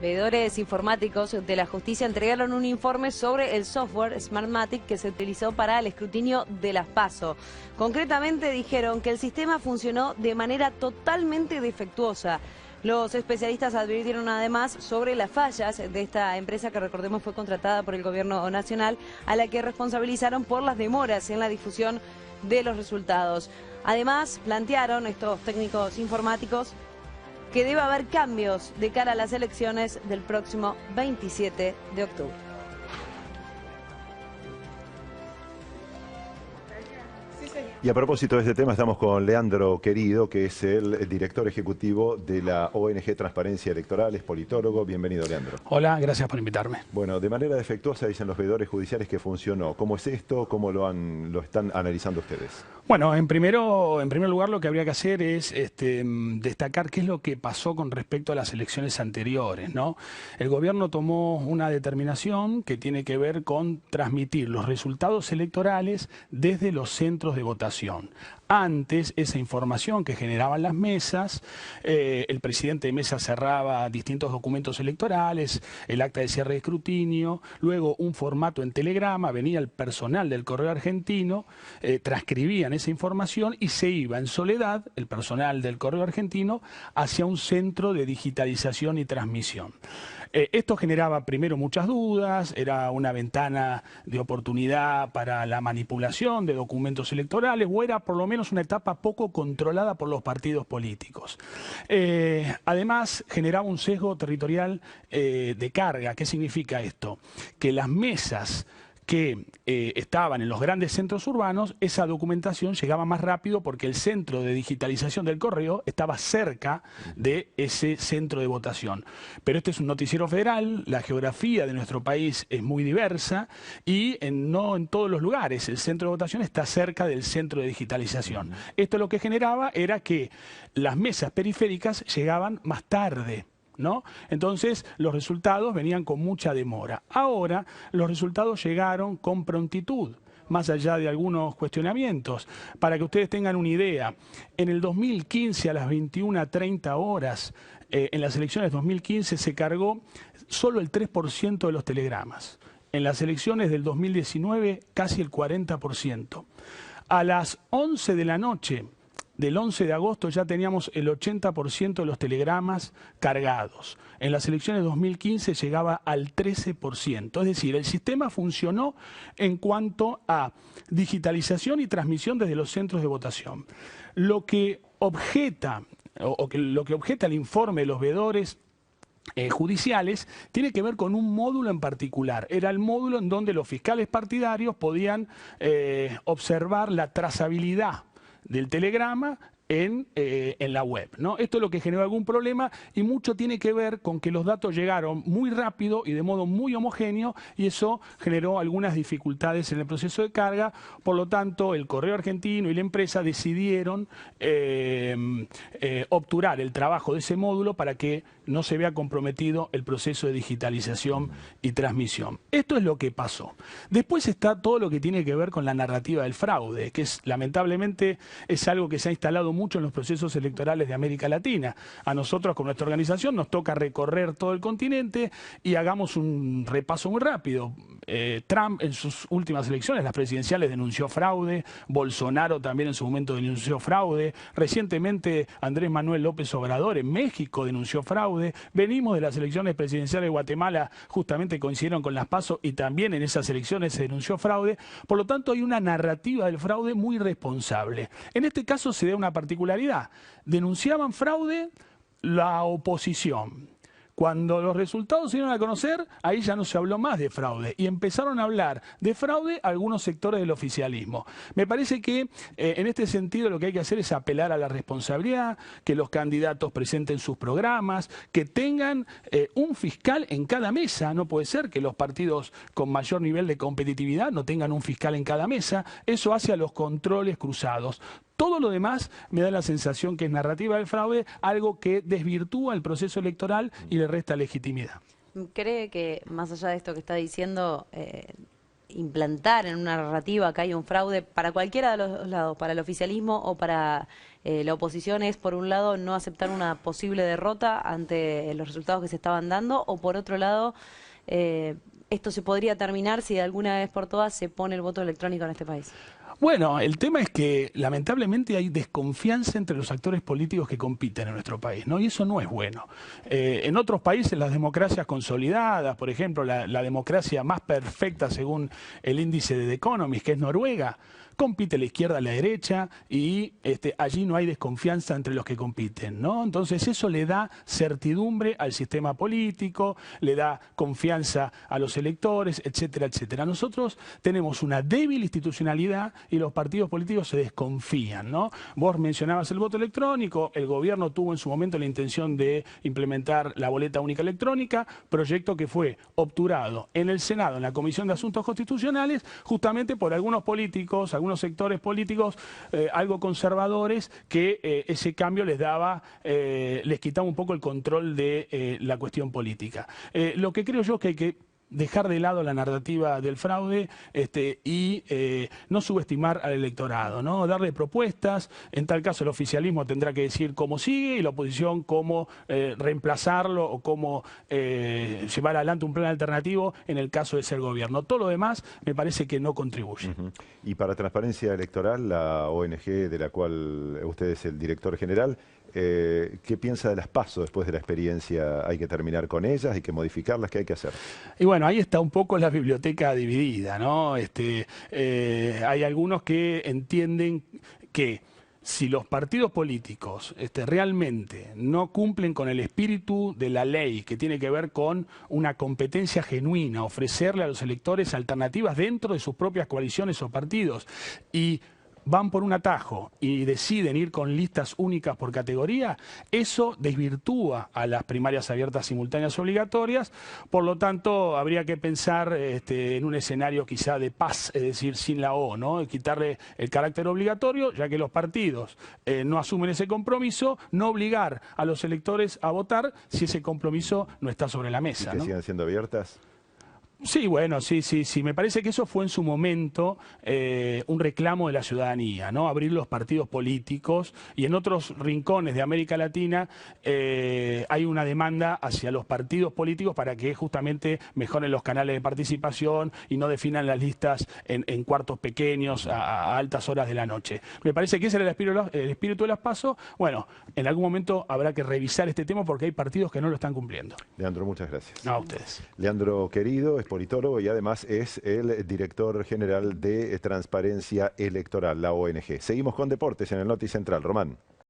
Veedores informáticos de la justicia entregaron un informe sobre el software Smartmatic que se utilizó para el escrutinio de las PASO. Concretamente dijeron que el sistema funcionó de manera totalmente defectuosa. Los especialistas advirtieron además sobre las fallas de esta empresa que, recordemos, fue contratada por el gobierno nacional, a la que responsabilizaron por las demoras en la difusión de los resultados. Además, plantearon estos técnicos informáticos que debe haber cambios de cara a las elecciones del próximo 27 de octubre. Y a propósito de este tema, estamos con Leandro Querido, que es el director ejecutivo de la ONG Transparencia Electoral, es politólogo. Bienvenido, Leandro. Hola, gracias por invitarme. Bueno, de manera defectuosa dicen los veedores judiciales que funcionó. ¿Cómo es esto? ¿Cómo lo están analizando ustedes? Bueno, en primer lugar lo que habría que hacer es destacar qué es lo que pasó con respecto a las elecciones anteriores, ¿no? El gobierno tomó una determinación que tiene que ver con transmitir los resultados electorales desde los centros de votación. Antes, esa información que generaban las mesas, el presidente de mesa cerraba distintos documentos electorales, el acta de cierre de escrutinio, luego un formato en telegrama, venía el personal del Correo Argentino, transcribían esa información y se iba en soledad, el personal del Correo Argentino, hacia un centro de digitalización y transmisión. Esto generaba primero muchas dudas, era una ventana de oportunidad para la manipulación de documentos electorales, o era por lo menos una etapa poco controlada por los partidos políticos. Además, generaba un sesgo territorial de carga. ¿Qué significa esto? Que las mesas que estaban en los grandes centros urbanos, esa documentación llegaba más rápido porque el centro de digitalización del correo estaba cerca de ese centro de votación. Pero este es un noticiero federal, la geografía de nuestro país es muy diversa y no en todos los lugares el centro de votación está cerca del centro de digitalización. Esto lo que generaba era que las mesas periféricas llegaban más tarde, ¿no? Entonces los resultados venían con mucha demora. Ahora los resultados llegaron con prontitud, más allá de algunos cuestionamientos. Para que ustedes tengan una idea, en el 2015 a las 21:30 horas, en las elecciones 2015 se cargó solo el 3% de los telegramas. En las elecciones del 2019 casi el 40%. A las 11 de la noche del 11 de agosto ya teníamos el 80% de los telegramas cargados. En las elecciones 2015 llegaba al 13%. Es decir, el sistema funcionó en cuanto a digitalización y transmisión desde los centros de votación. Lo que objeta el informe de los veedores judiciales tiene que ver con un módulo en particular. Era el módulo en donde los fiscales partidarios podían observar la trazabilidad del telegrama en la web, ¿no? Esto es lo que generó algún problema y mucho tiene que ver con que los datos llegaron muy rápido y de modo muy homogéneo y eso generó algunas dificultades en el proceso de carga. Por lo tanto, el Correo Argentino y la empresa decidieron obturar el trabajo de ese módulo para que no se vea comprometido el proceso de digitalización y transmisión. Esto es lo que pasó. Después está todo lo que tiene que ver con la narrativa del fraude, que lamentablemente es algo que se ha instalado mucho en los procesos electorales de América Latina. A nosotros, con nuestra organización, nos toca recorrer todo el continente y hagamos un repaso muy rápido. Trump en sus últimas elecciones, las presidenciales, denunció fraude, Bolsonaro también en su momento denunció fraude, recientemente Andrés Manuel López Obrador en México denunció fraude, venimos de las elecciones presidenciales de Guatemala, justamente coincidieron con las PASO y también en esas elecciones se denunció fraude. Por lo tanto, hay una narrativa del fraude muy responsable. En este caso se da una particularidad. Denunciaban fraude la oposición. Cuando los resultados se dieron a conocer, ahí ya no se habló más de fraude y empezaron a hablar de fraude algunos sectores del oficialismo. Me parece que en este sentido lo que hay que hacer es apelar a la responsabilidad, que los candidatos presenten sus programas, que tengan un fiscal en cada mesa. No puede ser que los partidos con mayor nivel de competitividad no tengan un fiscal en cada mesa. Eso hace a los controles cruzados. Todo lo demás me da la sensación que es narrativa del fraude, algo que desvirtúa el proceso electoral y le resta legitimidad. ¿Cree que, más allá de esto que está diciendo, implantar en una narrativa que hay un fraude para cualquiera de los lados, para el oficialismo o para la oposición, es por un lado no aceptar una posible derrota ante los resultados que se estaban dando, o por otro lado esto se podría terminar si de alguna vez por todas se pone el voto electrónico en este país? Bueno, el tema es que lamentablemente hay desconfianza entre los actores políticos que compiten en nuestro país, ¿no? Y eso no es bueno. En otros países, las democracias consolidadas, por ejemplo, la democracia más perfecta según el índice de The Economist, que es Noruega, compite la izquierda a la derecha y allí no hay desconfianza entre los que compiten, ¿no? Entonces eso le da certidumbre al sistema político, le da confianza a los electores, etcétera, etcétera. Nosotros tenemos una débil institucionalidad y los partidos políticos se desconfían, ¿no? Vos mencionabas el voto electrónico, el gobierno tuvo en su momento la intención de implementar la boleta única electrónica, proyecto que fue obturado en el Senado, en la Comisión de Asuntos Constitucionales, justamente por algunos políticos, algunos sectores políticos algo conservadores, que ese cambio les quitaba un poco el control de la cuestión política. Lo que creo yo que hay que dejar de lado la narrativa del fraude y no subestimar al electorado, ¿no? Darle propuestas. En tal caso el oficialismo tendrá que decir cómo sigue y la oposición cómo reemplazarlo o cómo llevar adelante un plan alternativo en el caso de ser gobierno. Todo lo demás me parece que no contribuye. Y para Transparencia Electoral, la ONG de la cual usted es el director general, ¿qué piensa de las PASO después de la experiencia? ¿Hay que terminar con ellas? ¿Hay que modificarlas? ¿Qué hay que hacer? Y bueno, ahí está un poco la biblioteca dividida, ¿no? Hay algunos que entienden que si los partidos políticos realmente no cumplen con el espíritu de la ley, que tiene que ver con una competencia genuina, ofrecerle a los electores alternativas dentro de sus propias coaliciones o partidos, y van por un atajo y deciden ir con listas únicas por categoría, eso desvirtúa a las primarias abiertas, simultáneas, obligatorias. Por lo tanto, habría que pensar en un escenario quizá de paz, es decir, sin la O, ¿no? Quitarle el carácter obligatorio, ya que los partidos no asumen ese compromiso, no obligar a los electores a votar si ese compromiso no está sobre la mesa, ¿Y que ¿no? sigan siendo abiertas? Sí, bueno, sí. Me parece que eso fue en su momento un reclamo de la ciudadanía, ¿no? Abrir los partidos políticos, y en otros rincones de América Latina hay una demanda hacia los partidos políticos para que justamente mejoren los canales de participación y no definan las listas en cuartos pequeños a altas horas de la noche. Me parece que ese era el espíritu de las PASO. Bueno, en algún momento habrá que revisar este tema porque hay partidos que no lo están cumpliendo. Leandro, muchas gracias. No, a ustedes. Leandro Querido es politólogo y además es el director general de Transparencia Electoral, la ONG. Seguimos con deportes en el Noti Central. Román.